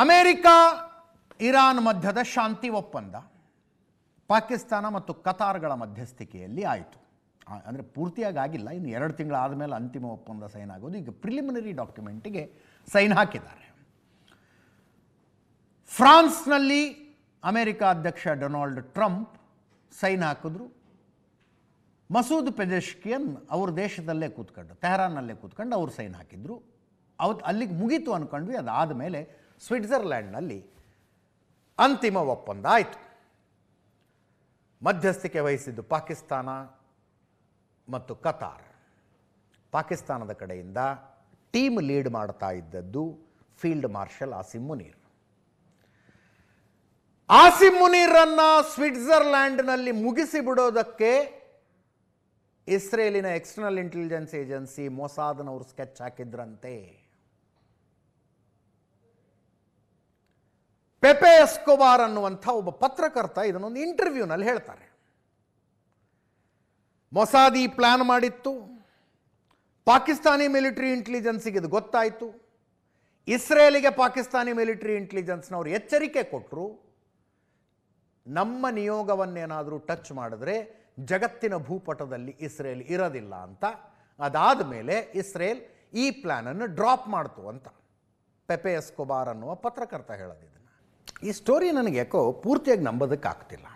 America Iran ಮಧ್ಯದ ಶಾಂತಿ ಒಪ್ಪಂದ ಪಾಕಿಸ್ತಾನ ಮತ್ತು ಕತಾರ್ಗಳ ಮಧ್ಯಸ್ಥಿಕೆಯಲ್ಲಿ ಆಯಿತು. ಅಂದರೆ ಪೂರ್ತಿಯಾಗಿ ಆಗಿಲ್ಲ, ಇನ್ನು 2 ತಿಂಗಳಾದ ಮೇಲೆ ಅಂತಿಮ ಒಪ್ಪಂದ ಸೈನ್ ಆಗೋದು. ಈಗ ಪ್ರಿಲಿಮಿನರಿ ಡಾಕ್ಯುಮೆಂಟಿಗೆ ಸೈನ್ ಹಾಕಿದ್ದಾರೆ. ಫ್ರಾನ್ಸ್ನಲ್ಲಿ ಅಮೆರಿಕ ಅಧ್ಯಕ್ಷ ಡೊನಾಲ್ಡ್ ಟ್ರಂಪ್ ಸೈನ್ ಹಾಕಿದ್ರು. ಮಸೂದ್ ಪೆಜೆಶ್ಕಿಯನ್ ಅವ್ರ ದೇಶದಲ್ಲೇ ಕೂತ್ಕೊಂಡು, ತೆಹರಾನ್ನಲ್ಲೇ ಕೂತ್ಕೊಂಡು ಅವ್ರು ಸೈನ್ ಹಾಕಿದ್ರು. ಅಲ್ಲಿಗೆ ಮುಗೀತು ಅಂದ್ಕೊಂಡ್ವಿ. ಅದಾದ ಮೇಲೆ ಸ್ವಿಟ್ಜರ್ಲ್ಯಾಂಡ್ನಲ್ಲಿ ಅಂತಿಮ ಒಪ್ಪಂದ ಆಯಿತು. ಮಧ್ಯಸ್ಥಿಕೆ ವಹಿಸಿದ್ದು ಪಾಕಿಸ್ತಾನ ಮತ್ತು ಕತಾರ್. ಪಾಕಿಸ್ತಾನದ ಕಡೆಯಿಂದ ಟೀಮ್ ಲೀಡ್ ಮಾಡ್ತಾ ಇದ್ದದ್ದು ಫೀಲ್ಡ್ ಮಾರ್ಷಲ್ ಆಸಿಮ್ ಮುನೀರ್. ಆಸಿಮ್ ಮುನೀರನ್ನು ಸ್ವಿಟ್ಜರ್ಲ್ಯಾಂಡ್ನಲ್ಲಿ ಮುಗಿಸಿ ಬಿಡೋದಕ್ಕೆ ಇಸ್ರೇಲಿನ ಎಕ್ಸ್ಟರ್ನಲ್ ಇಂಟೆಲಿಜೆನ್ಸ್ ಏಜೆನ್ಸಿ ಮೊಸಾದ್ನವರು ಸ್ಕೆಚ್ ಹಾಕಿದ್ರಂತೆ. ಪೆಪೆ ಎಸ್ಕೋಬಾರ್ ಅನ್ನುವಂಥ ಒಬ್ಬ ಪತ್ರಕರ್ತ ಇದನ್ನೊಂದು ಇಂಟರ್ವ್ಯೂನಲ್ಲಿ ಹೇಳ್ತಾರೆ. ಮೊಸಾದ್ ಈ ಪ್ಲಾನ್ ಮಾಡಿತ್ತು, ಪಾಕಿಸ್ತಾನಿ ಮಿಲಿಟರಿ ಇಂಟೆಲಿಜೆನ್ಸಿಗೆ ಇದು ಗೊತ್ತಾಯಿತು. ಇಸ್ರೇಲಿಗೆ ಪಾಕಿಸ್ತಾನಿ ಮಿಲಿಟರಿ ಇಂಟೆಲಿಜೆನ್ಸ್ನವರು ಎಚ್ಚರಿಕೆ ಕೊಟ್ಟರು, ನಮ್ಮ ನಿಯೋಗವನ್ನೇನಾದರೂ ಟಚ್ ಮಾಡಿದ್ರೆ ಜಗತ್ತಿನ ಭೂಪಟದಲ್ಲಿ ಇಸ್ರೇಲ್ ಇರೋದಿಲ್ಲ ಅಂತ. ಅದಾದ ಮೇಲೆ ಇಸ್ರೇಲ್ ಈ ಪ್ಲ್ಯಾನನ್ನು ಡ್ರಾಪ್ ಮಾಡ್ತು ಅಂತ ಪೆಪೆ ಎಸ್ಕೋಬಾರ್ ಅನ್ನುವ ಪತ್ರಕರ್ತ ಹೇಳೋದಿದ್ದನ್ನು. ಈ ಸ್ಟೋರಿ ನನಗೆ ಯಾಕೋ ಪೂರ್ತಿಯಾಗಿ ನಂಬೋದಕ್ಕಾಗ್ತಿಲ್ಲ.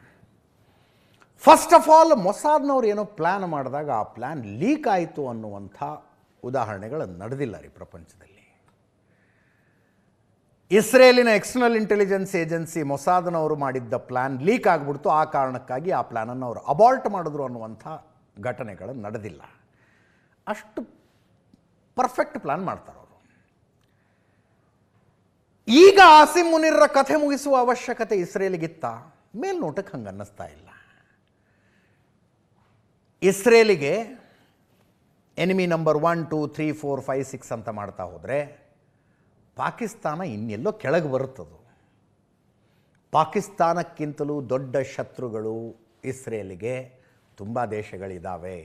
ಫಸ್ಟ್ ಆಫ್ ಆಲ್, ಮೊಸಾದ್ನವ್ರು ಏನೋ ಪ್ಲ್ಯಾನ್ ಮಾಡಿದಾಗ ಆ ಪ್ಲ್ಯಾನ್ ಲೀಕ್ ಆಯಿತು ಅನ್ನುವಂಥ ಉದಾಹರಣೆಗಳು ನಡೆದಿಲ್ಲ ರೀ ಪ್ರಪಂಚದಲ್ಲಿ. ಇಸ್ರೇಲಿನ ಎಕ್ಸ್ಟರ್ನಲ್ ಇಂಟೆಲಿಜೆನ್ಸ್ ಏಜೆನ್ಸಿ ಮೊಸಾದ್ನವರು ಮಾಡಿದ್ದ ಪ್ಲ್ಯಾನ್ ಲೀಕ್ ಆಗಿಬಿಡ್ತು, ಆ ಕಾರಣಕ್ಕಾಗಿ ಆ ಪ್ಲ್ಯಾನನ್ನು ಅವರು ಅಬಾಲ್ಟ್ ಮಾಡಿದ್ರು ಅನ್ನುವಂಥ ಘಟನೆಗಳು ನಡೆದಿಲ್ಲ. ಅಷ್ಟು ಪರ್ಫೆಕ್ಟ್ ಪ್ಲ್ಯಾನ್ ಮಾಡ್ತಾರೆ ಅವರು. ಈಗ ಆಸಿಮ್ ಮುನೀರ್ರ ಕಥೆ ಮುಗಿಸುವ ಅವಶ್ಯಕತೆ ಇಸ್ರೇಲಿಗಿತ್ತ? ಮೇಲ್ನೋಟಕ್ಕೆ ಹಂಗೆ ಅನ್ನಿಸ್ತಾ ಇಲ್ಲ. ಇಸ್ರೇಲಿಗೆ ಎನಿಮಿ ನಂಬರ್ 1, 2, 3, 4, 5, 6 ಅಂತ ಮಾಡ್ತಾ ಹೋದರೆ ಪಾಕಿಸ್ತಾನ ಇನ್ನೆಲ್ಲೋ ಕೆಳಗೆ ಬರುತ್ತದು. ಪಾಕಿಸ್ತಾನಕ್ಕಿಂತಲೂ ದೊಡ್ಡ ಶತ್ರುಗಳು ಇಸ್ರೇಲಿಗೆ ತುಂಬ ದೇಶಗಳಿದ್ದಾವೆ.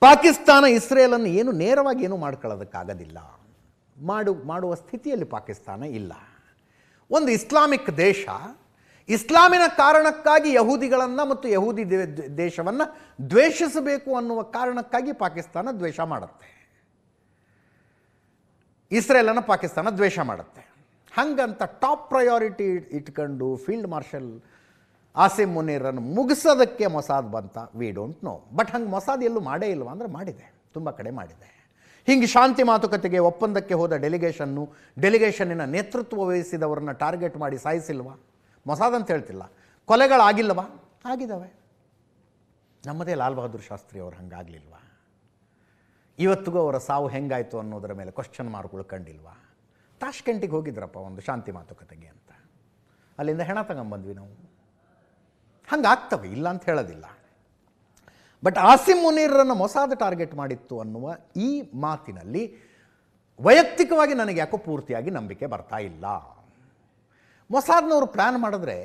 ಪಾಕಿಸ್ತಾನ ಇಸ್ರೇಲನ್ನು ಏನು ನೇರವಾಗಿ ಏನು ಮಾಡ್ಕೊಳ್ಳೋದಕ್ಕಾಗೋದಿಲ್ಲ, ಮಾಡುವ ಸ್ಥಿತಿಯಲ್ಲಿ ಪಾಕಿಸ್ತಾನ ಇಲ್ಲ. ಒಂದು ಇಸ್ಲಾಮಿಕ್ ದೇಶ, ಇಸ್ಲಾಮಿನ ಕಾರಣಕ್ಕಾಗಿ ಯಹೂದಿಗಳನ್ನು ಮತ್ತು ಯಹೂದಿ ದೇಶವನ್ನು ದ್ವೇಷಿಸಬೇಕು ಅನ್ನುವ ಕಾರಣಕ್ಕಾಗಿ ಪಾಕಿಸ್ತಾನ ದ್ವೇಷ ಮಾಡುತ್ತೆ, ಇಸ್ರೇಲನ್ನು ಪಾಕಿಸ್ತಾನ ದ್ವೇಷ ಮಾಡುತ್ತೆ. ಹಂಗಂತ ಟಾಪ್ ಪ್ರಯಾರಿಟಿ ಇಟ್ಕೊಂಡು ಫೀಲ್ಡ್ ಮಾರ್ಷಲ್ ಆಸಿಮ್ ಮುನೀರನ್ನು ಮುಗಿಸೋದಕ್ಕೆ ಮೊಸಾದ್ ಬಂತ? We don't know. ಬಟ್ ಹಂಗೆ ಮೊಸಾದ್ ಎಲ್ಲೂ ಮಾಡೇ ಇಲ್ವಾ ಅಂದರೆ ಮಾಡಿದೆ, ತುಂಬ ಕಡೆ ಮಾಡಿದೆ. ಹಿಂಗೆ ಶಾಂತಿ ಮಾತುಕತೆಗೆ ಒಪ್ಪಂದಕ್ಕೆ ಹೋದ ಡೆಲಿಗೇಷನ್ನಿನ ನೇತೃತ್ವ ವಹಿಸಿದವರನ್ನ ಟಾರ್ಗೆಟ್ ಮಾಡಿ ಸಾಯಿಸಿಲ್ವಾ? ಮೊಸಾದ್ ಅಂತ ಹೇಳ್ತಿಲ್ಲ, ಕೊಲೆಗಳಾಗಿಲ್ಲವಾ? ಆಗಿದ್ದಾವೆ. ನಮ್ಮದೇ ಲಾಲ್ ಬಹದ್ದೂರ್ ಶಾಸ್ತ್ರಿ ಅವರು ಹಂಗಾಗಲಿಲ್ವಾ? ಇವತ್ತಿಗೂ ಅವರ ಸಾವು ಹೆಂಗಾಯಿತು ಅನ್ನೋದರ ಮೇಲೆ ಕ್ವಶನ್ ಮಾರ್ಕ್ ಉಳ್ಕೊಂಡಿಲ್ವಾ? ತಾಷ್ಕೆಂಟಿಗೆ ಹೋಗಿದ್ರಪ್ಪ ಒಂದು ಶಾಂತಿ ಮಾತುಕತೆಗೆ ಅಂತ, ಅಲ್ಲಿಂದ ಹೆಣ ತಗೊಂಬಂದ್ವಿ ನಾವು. ಹಂಗಾಗ್ತವೆ, ಇಲ್ಲ ಅಂತ ಹೇಳೋದಿಲ್ಲ. ಬಟ್ ಆಸಿಮ್ ಮುನೀರನ್ನು ಮೊಸಾದ್ ಟಾರ್ಗೆಟ್ ಮಾಡಿತ್ತು ಅನ್ನುವ ಈ ಮಾತಿನಲ್ಲಿ ವೈಯಕ್ತಿಕವಾಗಿ ನನಗೆ ಯಾಕೋ ಪೂರ್ತಿಯಾಗಿ ನಂಬಿಕೆ ಬರ್ತಾ ಇಲ್ಲ. ಮೊಸಾದ್ನವರು ಪ್ಲ್ಯಾನ್ ಮಾಡಿದ್ರೆ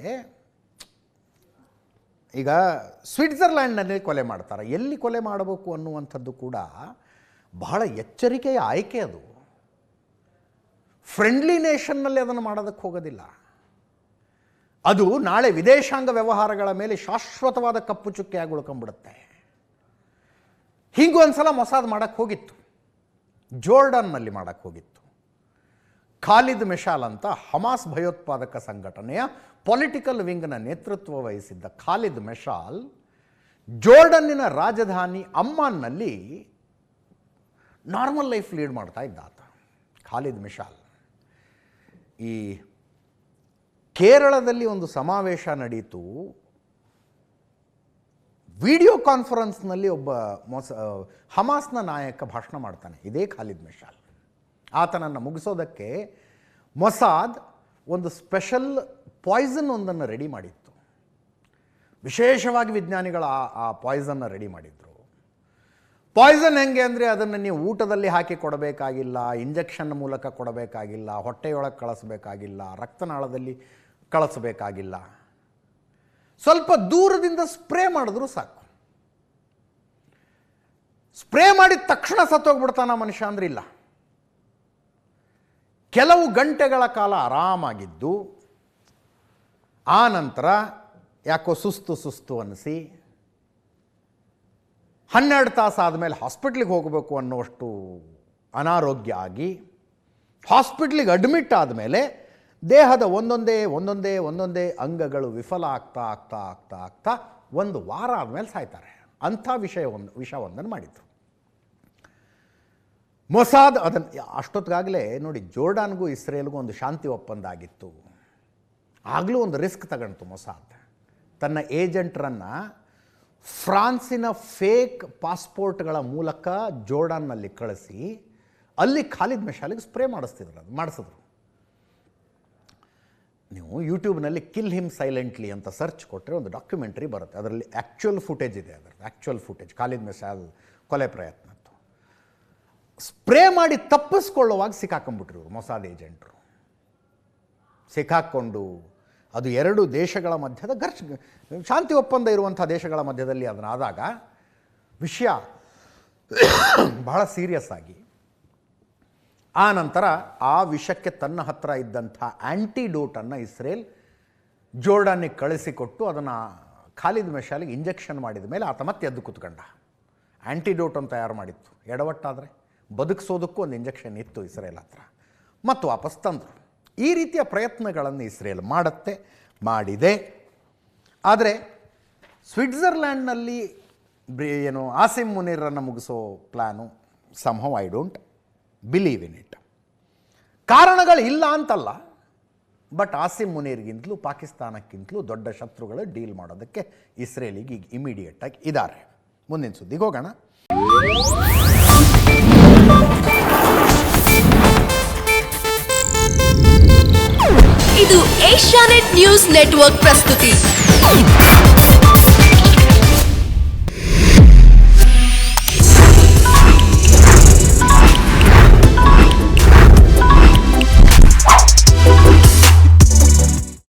ಈಗ ಸ್ವಿಟ್ಜರ್ಲ್ಯಾಂಡ್ನಲ್ಲಿ ಕೊಲೆ ಮಾಡ್ತಾರೆ, ಎಲ್ಲಿ ಕೊಲೆ ಮಾಡಬೇಕು ಅನ್ನುವಂಥದ್ದು ಕೂಡ ಬಹಳ ಎಚ್ಚರಿಕೆಯ ಆಯ್ಕೆ. ಅದು ಫ್ರೆಂಡ್ಲಿ ನೇಷನ್ನಲ್ಲಿ ಅದನ್ನು ಮಾಡೋದಕ್ಕೆ ಹೋಗೋದಿಲ್ಲ. ಅದು ನಾಳೆ ವಿದೇಶಾಂಗ ವ್ಯವಹಾರಗಳ ಮೇಲೆ ಶಾಶ್ವತವಾದ ಕಪ್ಪು ಚುಕ್ಕೆಯಾಗಿ ಉಳ್ಕೊಂಡ್ಬಿಡುತ್ತೆ. ಹೀಗೂ ಒಂದ್ಸಲ ಮೊಸಾದ್ ಮಾಡೋಕ್ಕೆ ಹೋಗಿತ್ತು, ಜೋರ್ಡನ್ನಲ್ಲಿ ಮಾಡೋಕ್ಕೆ ಹೋಗಿತ್ತು. ಖಾಲಿದ್ ಮೆಶಾಲ್ ಅಂತ ಹಮಾಸ್ ಭಯೋತ್ಪಾದಕ ಸಂಘಟನೆಯ ಪೊಲಿಟಿಕಲ್ ವಿಂಗ್ನ ನೇತೃತ್ವ ವಹಿಸಿದ್ದ ಖಾಲಿದ್ ಮೆಶಾಲ್ ಜೋರ್ಡನ್ನಿನ ರಾಜಧಾನಿ ಅಮ್ಮಾನ್ನಲ್ಲಿ ನಾರ್ಮಲ್ ಲೈಫ್ ಲೀಡ್ ಮಾಡ್ತಾ ಇದ್ದ ಆತ ಖಾಲಿದ್ ಮೆಶಾಲ್. ಈ ಕೇರಳದಲ್ಲಿ ಒಂದು ಸಮಾವೇಶ ನಡೀತು, ವಿಡಿಯೋ ಕಾನ್ಫರೆನ್ಸ್ನಲ್ಲಿ ಒಬ್ಬ ಹಮಾಸ್ನ ನಾಯಕ ಭಾಷಣ ಮಾಡ್ತಾನೆ, ಇದೇ ಖಾಲಿದ್ ಮೆಶಾಲ್. ಆತನನ್ನು ಮುಗಿಸೋದಕ್ಕೆ ಮೊಸಾದ್ ಒಂದು ಸ್ಪೆಷಲ್ ಪಾಯ್ಸನ್ ಒಂದನ್ನು ರೆಡಿ ಮಾಡಿತ್ತು. ವಿಶೇಷವಾಗಿ ವಿಜ್ಞಾನಿಗಳು ಆ ಪಾಯ್ಸನ್ನ ರೆಡಿ ಮಾಡಿದ್ರು. ಪಾಯ್ಸನ್ ಹೆಂಗೆ ಅಂದರೆ ಅದನ್ನು ನೀವು ಊಟದಲ್ಲಿ ಹಾಕಿ ಕೊಡಬೇಕಾಗಿಲ್ಲ, ಇಂಜೆಕ್ಷನ್ ಮೂಲಕ ಕೊಡಬೇಕಾಗಿಲ್ಲ, ಹೊಟ್ಟೆಯೊಳಗೆ ಕಳಿಸ್ಬೇಕಾಗಿಲ್ಲ, ರಕ್ತನಾಳದಲ್ಲಿ ಕಳಿಸ್ಬೇಕಾಗಿಲ್ಲ. ಸ್ವಲ್ಪ ದೂರದಿಂದ ಸ್ಪ್ರೇ ಮಾಡಿದ್ರು ಸಾಕು. ಸ್ಪ್ರೇ ಮಾಡಿದ ತಕ್ಷಣ ಸತ್ತೋಗ್ಬಿಡ್ತಾನ ಮನುಷ್ಯ ಅಂದ್ರೆ ಇಲ್ಲ. ಕೆಲವು ಗಂಟೆಗಳ ಕಾಲ ಆರಾಮಾಗಿದ್ದು ಆ ನಂತರ ಯಾಕೋ ಸುಸ್ತು ಅನ್ನಿಸಿ 12 ತಾಸು ಆದಮೇಲೆ ಹಾಸ್ಪಿಟ್ಲಿಗೆ ಹೋಗಬೇಕು ಅನ್ನೋಷ್ಟು ಅನಾರೋಗ್ಯ ಆಗಿ ಹಾಸ್ಪಿಟ್ಲಿಗೆ ಅಡ್ಮಿಟ್ ಆದಮೇಲೆ ದೇಹದ ಒಂದೊಂದೇ ಅಂಗಗಳು ವಿಫಲ ಆಗ್ತಾ 1 ವಾರ ಆದಮೇಲೆ ಸಾಯ್ತಾರೆ. ಅಂಥ ವಿಷಯವೊಂದನ್ನು ಮಾಡಿದ್ರು ಮೊಸಾದ್. ಅದನ್ನು ಅಷ್ಟೊತ್ತಿಗಾಗಲೇ ನೋಡಿ, ಜೋರ್ಡಾನ್ಗೂ ಇಸ್ರೇಲ್ಗೂ ಒಂದು ಶಾಂತಿ ಒಪ್ಪಂದ ಆಗಿತ್ತು. ಆಗಲೂ ಒಂದು ರಿಸ್ಕ್ ತಗೊಂಡು ಮೊಸಾದ್ ತನ್ನ ಏಜೆಂಟ್ರನ್ನು ಫ್ರಾನ್ಸಿನ ಫೇಕ್ ಪಾಸ್ಪೋರ್ಟ್ಗಳ ಮೂಲಕ ಜೋರ್ಡಾನ್ನಲ್ಲಿ ಕಳಿಸಿ ಅಲ್ಲಿ ಖಾಲಿದ್ ಮೆಶಾಲಿಗೆ ಸ್ಪ್ರೇ ಮಾಡಿಸಿದ್ರು. ನೀವು ಯೂಟ್ಯೂಬ್ನಲ್ಲಿ ಕಿಲ್ ಹಿಮ್ ಸೈಲೆಂಟ್ಲಿ ಅಂತ ಸರ್ಚ್ ಕೊಟ್ಟರೆ ಒಂದು ಡಾಕ್ಯುಮೆಂಟ್ರಿ ಬರುತ್ತೆ. ಅದರಲ್ಲಿ ಆ್ಯಕ್ಚುಯಲ್ ಫುಟೇಜ್ ಇದೆ. ಆ್ಯಕ್ಚುಯಲ್ ಫುಟೇಜ್ ಖಾಲಿದ್ ಮೆಶಾಲ್ ಕೊಲೆ ಪ್ರಯತ್ನದ್ದು ಸ್ಪ್ರೇ ಮಾಡಿ ತಪ್ಪಿಸ್ಕೊಳ್ಳುವಾಗ ಸಿಕ್ಕಾಕೊಂಡ್ಬಿಟ್ರು ಮೊಸಾದ್ ಏಜೆಂಟ್ರು. ಸಿಕ್ಕಾಕ್ಕೊಂಡು ಅದು 2 ದೇಶಗಳ ಮಧ್ಯದ ಶಾಂತಿ ಒಪ್ಪಂದ ಇರುವಂಥ ದೇಶಗಳ ಮಧ್ಯದಲ್ಲಿ ಅದನ್ನಾದಾಗ ವಿಷಯ ಬಹಳ ಸೀರಿಯಸ್ ಆಗಿ ಆ ನಂತರ ಆ ವಿಷಯಕ್ಕೆ ತನ್ನ ಹತ್ರ ಇದ್ದಂಥ ಆ್ಯಂಟಿಡೋಟನ್ನು ಇಸ್ರೇಲ್ ಜೋರ್ಡಾನಿಗೆ ಕಳಿಸಿಕೊಟ್ಟು ಅದನ್ನು ಖಾಲಿದ್ ಮೆಶಾಲಿಗೆ ಇಂಜೆಕ್ಷನ್ ಮಾಡಿದ ಮೇಲೆ ಆತ ಮತ್ತೆ ಎದ್ದು ಕೂತ್ಕೊಂಡ. ಆ್ಯಂಟಿಡೋಟನ್ನು ತಯಾರು ಮಾಡಿತ್ತು. ಎಡವಟ್ಟಾದರೆ ಬದುಕಿಸೋದಕ್ಕೂ ಒಂದು ಇಂಜೆಕ್ಷನ್ ಇತ್ತು ಇಸ್ರೇಲ್ ಹತ್ರ, ಮತ್ತು ವಾಪಸ್ ತಂದರು. ಈ ರೀತಿಯ ಪ್ರಯತ್ನಗಳನ್ನು ಇಸ್ರೇಲ್ ಮಾಡಿದೆ. ಆದರೆ ಸ್ವಿಟ್ಜರ್ಲ್ಯಾಂಡ್ನಲ್ಲಿ ಆಸಿಮ್ ಮುನೀರನ್ನು ಮುಗಿಸೋ plan somehow I don't believe in it. ಕಾರಣಗಳಿಲ್ಲ ಅಂತಲ್ಲ, ಬಟ್ ಆಸಿಮ್ ಮುನೀರ್ಗಿಂತಲೂ ಪಾಕಿಸ್ತಾನಕ್ಕಿಂತಲೂ ದೊಡ್ಡ ಶತ್ರುಗಳು ಡೀಲ್ ಮಾಡೋದಕ್ಕೆ ಇಸ್ರೇಲಿಗೆ ಈಗ ಇಮಿಡಿಯೇಟಾಗಿ ಇದ್ದಾರೆ. ಮುಂದಿನ ಸುದ್ದಿಗೆ ಹೋಗೋಣ. ಇದು ಏಷ್ಯಾನೆಟ್ ನ್ಯೂಸ್ ನೆಟ್ವರ್ಕ್ ಪ್ರಸ್ತುತಿ.